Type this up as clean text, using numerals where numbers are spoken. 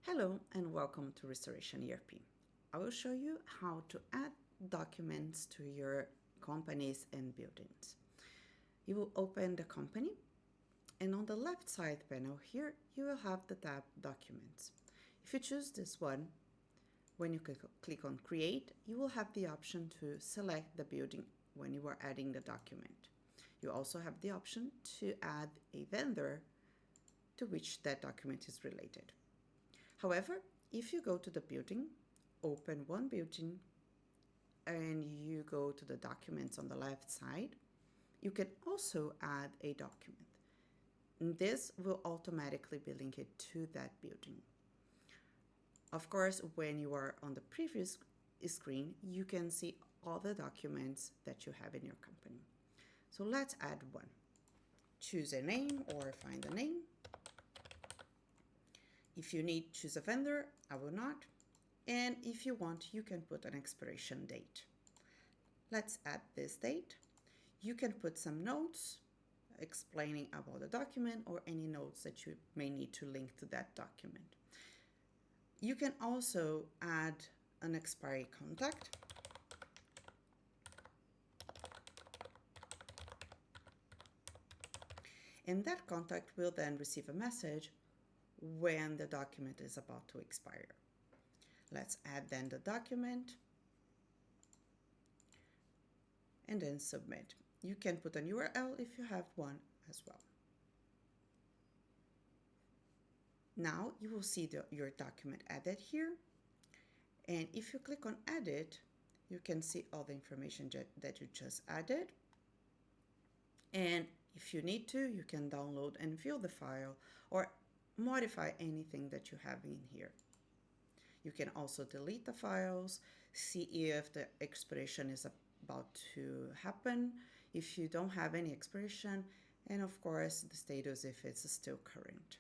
Hello and welcome to Restoration ERP. I will show you how to add documents to your companies and buildings. You will open the company and on the left side panel here you will have the tab Documents. If you choose this one, when you click on Create, you will have the option to select the building when you are adding the document. You also have the option to add a vendor to which that document is related. However, if you go to the building, open one building, and you go to the documents on the left side, you can also add a document. And this will automatically be linked to that building. Of course, when you are on the previous screen, you can see all the documents that you have in your company. So let's add one. Choose a name or find a name. If you need, choose a vendor. I will not. And if you want, you can put an expiration date. Let's add this date. You can put some notes explaining about the document or any notes that you may need to link to that document. You can also add an expiry contact. And that contact will then receive a message when the document is about to expire. Let's add then the document and then submit. You can put an URL if you have one as well. Now you will see your document added here. And if you click on Edit, you can see all the information that you just added. And if you need to, you can download and view the file or modify anything that you have in here. You can also delete the files, see if the expiration is about to happen, if you don't have any expiration, and of course the status if it's still current.